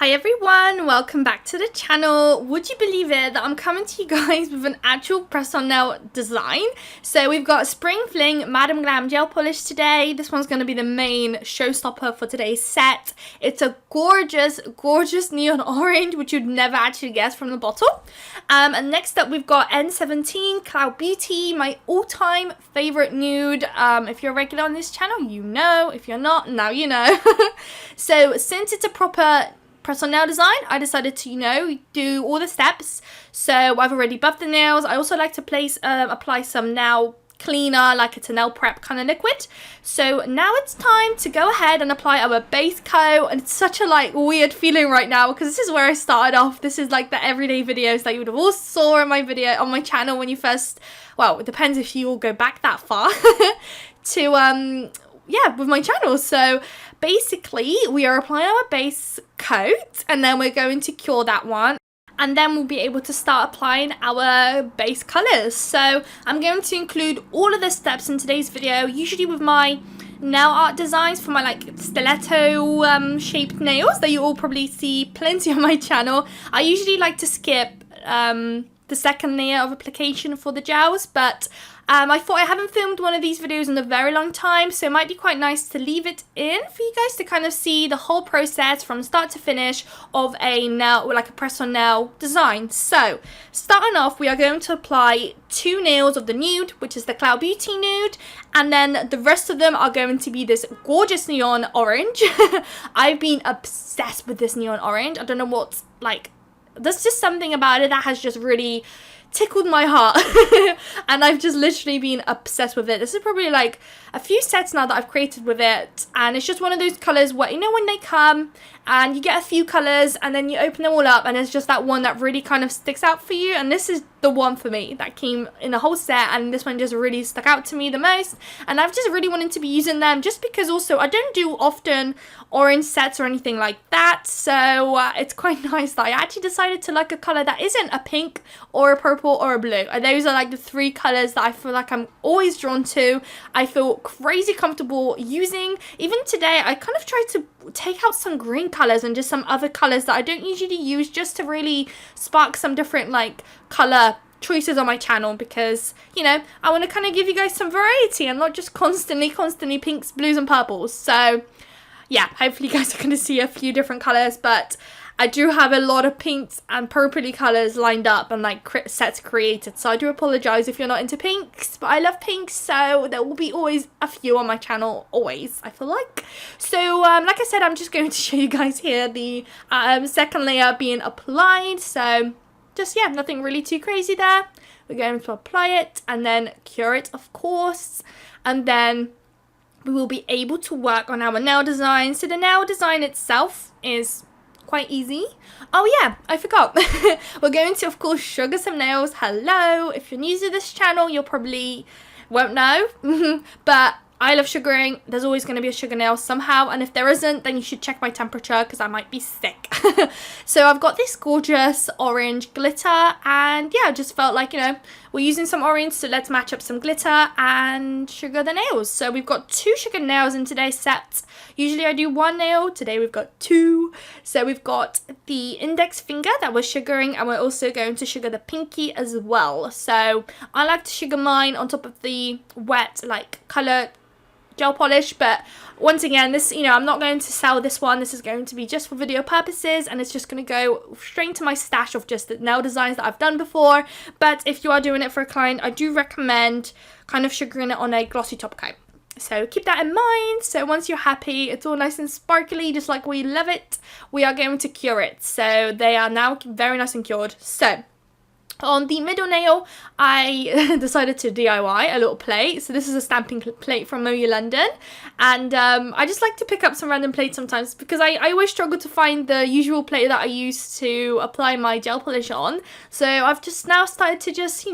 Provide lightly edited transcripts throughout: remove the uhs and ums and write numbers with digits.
Hi everyone, welcome back to the channel. Would you believe it that I'm coming to you guys with an actual press-on nail design? So we've got Spring Fling Madam Glam gel polish today. This one's going to be the main showstopper for today's set. It's a gorgeous, gorgeous neon orange, which you'd never actually guess from the bottle. And next up we've got N17 Cloud Beauty, my all-time favorite nude. If you're a regular on this channel, you know. If you're not, now you know. So since it's a proper press-on nail design, I decided to, do all the steps. So I've already buffed the nails. I also like to apply some nail cleaner, like it's a nail prep kind of liquid. So now it's time to go ahead and apply our base coat. And it's such a weird feeling right now because this is where I started off. This is like the everyday videos that you would have all saw in my channel when you first, well, it depends if you all go back that far to with my channel. So basically we are applying our base coat and then we're going to cure that one, and then we'll be able to start applying our base colors. So I'm going to include all of the steps in today's video, usually with my nail art designs for my stiletto shaped nails that you all probably see plenty on my channel. I usually like to skip the second layer of application for the gels, but I thought I haven't filmed one of these videos in a very long time, so it might be quite nice to leave it in for you guys to kind of see the whole process from start to finish of a nail, like a press-on nail design. So starting off, we are going to apply 2 nails of the nude, which is the Cloud Beauty nude, and then the rest of them are going to be this gorgeous neon orange. I've been obsessed with this neon orange. I don't know what's there's just something about it that has just really tickled my heart and I've just literally been obsessed with it. This is probably a few sets now that I've created with it, and it's just one of those colors where when they come and you get a few colors and then you open them all up and it's just that one that really kind of sticks out for you, and this is the one for me that came in the whole set, and this one just really stuck out to me the most, and I've just really wanted to be using them just because also I don't do often orange sets or anything like that, so it's quite nice that I actually decided to like a color that isn't a pink or a purple or a blue. And those are the 3 colors that I feel like I'm always drawn to. I feel crazy comfortable using. Even today I kind of tried to take out some green colors and just some other colors that I don't usually use, just to really spark some different color choices on my channel, because I want to kind of give you guys some variety and not just constantly pinks, blues and purples. So yeah, hopefully you guys are going to see a few different colors, but I do have a lot of pinks and purpley colors lined up and sets created, so I do apologize if you're not into pinks, but I love pinks, so there will be always a few on my channel, always, I feel like. So like I said, I'm just going to show you guys here the second layer being applied. So just nothing really too crazy there. We're going to apply it and then cure it, of course, and then we will be able to work on our nail design. So the nail design itself is quite easy. Oh yeah, I forgot. We're going to, of course, sugar some nails. Hello, if you're new to this channel, you probably won't know, but I love sugaring. There's always going to be a sugar nail somehow, and if there isn't, then you should check my temperature because I might be sick. So I've got this gorgeous orange glitter, and I just felt like, we're using some orange, so let's match up some glitter and sugar the nails. So we've got 2 sugar nails in today's set. Usually I do 1 nail, today we've got 2. So we've got the index finger that we're sugaring, and we're also going to sugar the pinky as well. So I like to sugar mine on top of the wet color gel polish, but once again, this I'm not going to sell this one. This is going to be just for video purposes, and it's just going to go straight into my stash of just the nail designs that I've done before. But if you are doing it for a client, I do recommend kind of sugaring it on a glossy top coat, so keep that in mind. So once you're happy, it's all nice and sparkly, just like we love it, we are going to cure it. So they are now very nice and cured. So on the middle nail, I decided to DIY a little plate. So this is a stamping plate from Moyu London, and I just like to pick up some random plates sometimes because I always struggle to find the usual plate that I use to apply my gel polish on. So I've just now started to just,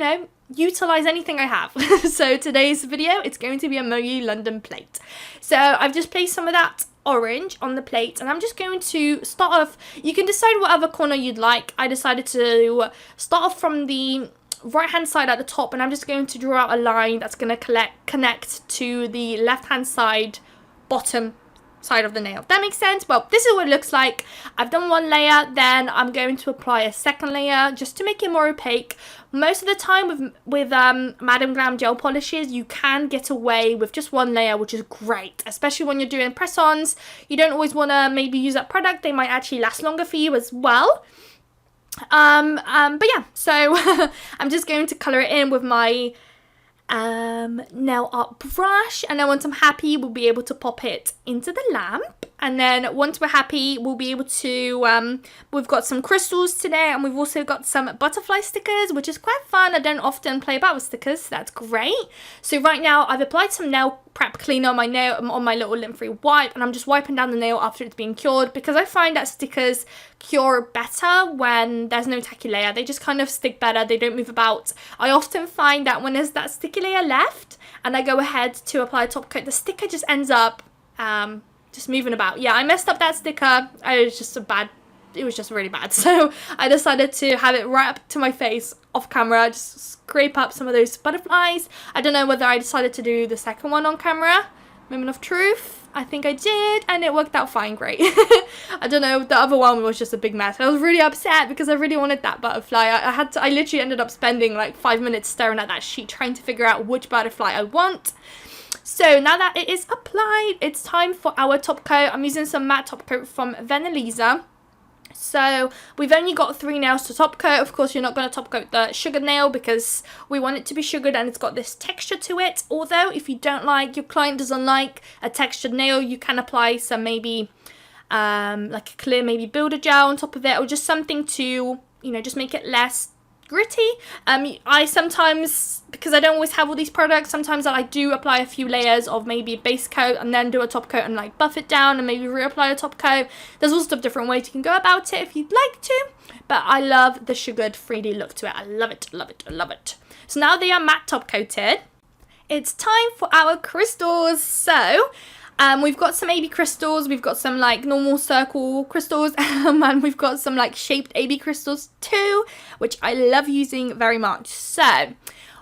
utilize anything I have. So today's video, it's going to be a Moyu London plate. So I've just placed some of that orange on the plate, and I'm just going to start off. You can decide whatever corner you'd like. I decided to start off from the right hand side at the top, and I'm just going to draw out a line that's going to connect to the left hand side bottom side of the nail. That makes sense? Well, this is what it looks like. I've done one layer, then I'm going to apply a second layer just to make it more opaque. Most of the time with Madam Glam gel polishes, you can get away with just one layer, which is great, especially when you're doing press-ons. You don't always want to maybe use that product. They might actually last longer for you as well. But yeah, so I'm just going to color it in with my nail art brush, and then once I'm happy, we'll be able to pop it into the lamp. And then once we're happy, we'll be able to we've got some crystals today, and we've also got some butterfly stickers, which is quite fun. I don't often play about with stickers, so that's great. So right now I've applied some nail prep cleaner on my nail, on my little lint-free wipe, and I'm just wiping down the nail after it's been cured, because I find that stickers cure better when there's no tacky layer. They just kind of stick better, they don't move about. I often find that when there's that sticky layer left and I go ahead to apply a top coat, the sticker just ends up just moving about. Yeah, I messed up that sticker. It was just really bad. So I decided to have it right up to my face off camera, just scrape up some of those butterflies. I don't know whether I decided to do the second one on camera, moment of truth. I think I did, and it worked out fine, great. I don't know, the other one was just a big mess. I was really upset because I really wanted that butterfly. I literally ended up spending like 5 minutes staring at that sheet trying to figure out which butterfly I want. So now that it is applied, it's time for our top coat. I'm using some matte top coat from Venelisa. So we've only got 3 nails to top coat. Of course, you're not going to top coat the sugared nail because we want it to be sugared and it's got this texture to it. Although if you don't like, your client doesn't like a textured nail, you can apply some maybe like a clear maybe builder gel on top of it, or just something to, you know, just make it less gritty. I sometimes, because I don't always have all these products, sometimes I do apply a few layers of maybe a base coat and then do a top coat and like buff it down and maybe reapply a top coat. There's all sorts of different ways you can go about it if you'd like to, but I love the sugared 3D look to it. I love it, love it, love it. So now they are matte top coated, it's time for our crystals. So we've got some AB crystals, we've got some like normal circle crystals, and we've got some like shaped AB crystals too, which I love using very much. So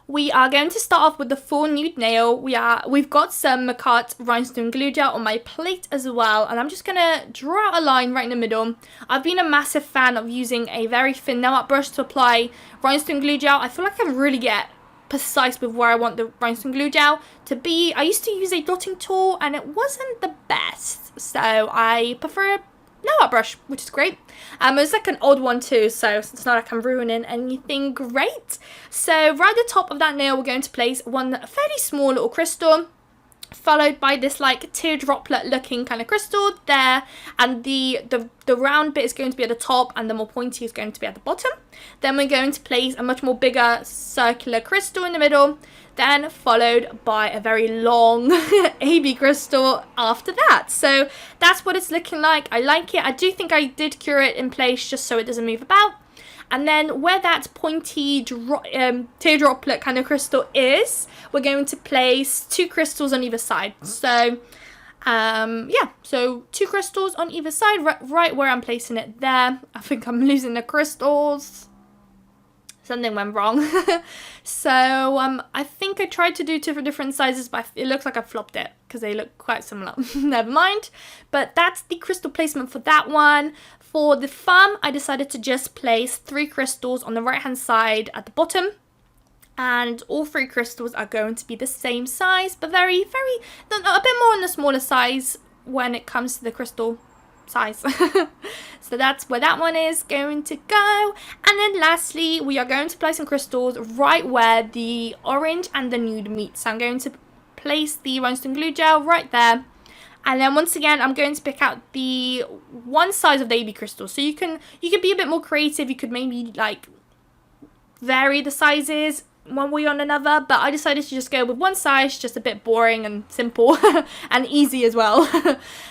we are going to start off with the full nude nail. We've got some Macart rhinestone glue gel on my plate as well, and I'm just gonna draw out a line right in the middle. I've been a massive fan of using a very thin nail art brush to apply rhinestone glue gel. I feel like I can really get precise with where I want the rhinestone glue gel to be. I used to use a dotting tool and it wasn't the best, so I prefer a nail art brush, which is great. It's like an old one too, so it's not like I'm ruining anything great. So right at the top of that nail, we're going to place one fairly small little crystal, followed by this like teardroplet looking kind of crystal there, and the round bit is going to be at the top and the more pointy is going to be at the bottom. Then we're going to place a much more bigger circular crystal in the middle, then followed by a very long AB crystal after that. So that's what it's looking like. I like it. I do think I did cure it in place just so it doesn't move about. And then where that pointy teardroplet kind of crystal is, we're going to place 2 crystals on either side. So yeah, so 2 crystals on either side, right where I'm placing it there. I think I'm losing the crystals. Something went wrong. So I think I tried to do 2 different sizes, but it looks like I flopped it because they look quite similar. Never mind. But that's the crystal placement for that one. For the thumb, I decided to just place 3 crystals on the right hand side at the bottom. And all 3 crystals are going to be the same size, but a bit more on the smaller size when it comes to the crystal size. So that's where that one is going to go. And then lastly, we are going to apply some crystals right where the orange and the nude meet. So I'm going to place the rhinestone glue gel right there. And then once again, I'm going to pick out the one size of the AB crystal. So you can be a bit more creative. You could maybe like vary the sizes one way or another, but I decided to just go with one size, just a bit boring and simple and easy as well,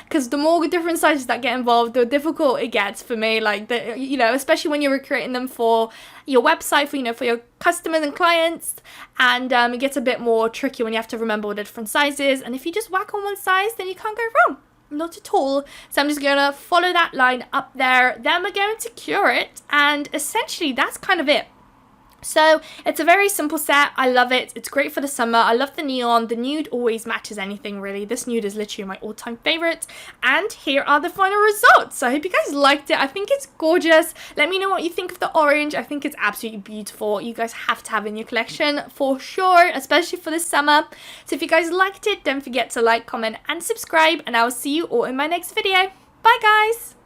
because the more different sizes that get involved, the difficult it gets for me, like especially when you're recreating them for your website, for your customers and clients, and it gets a bit more tricky when you have to remember all the different sizes, and if you just whack on one size, then you can't go wrong. Not at all. So I'm just going to follow that line up there, then we're going to cure it, and essentially that's kind of it. So it's a very simple set. I love it. It's great for the summer. I love the neon. The nude always matches anything, really. This nude is literally my all-time favorite. And here are the final results. So I hope you guys liked it. I think it's gorgeous. Let me know what you think of the orange. I think it's absolutely beautiful. You guys have to have it in your collection for sure, especially for the summer. So if you guys liked it, don't forget to like, comment, and subscribe. And I will see you all in my next video. Bye, guys.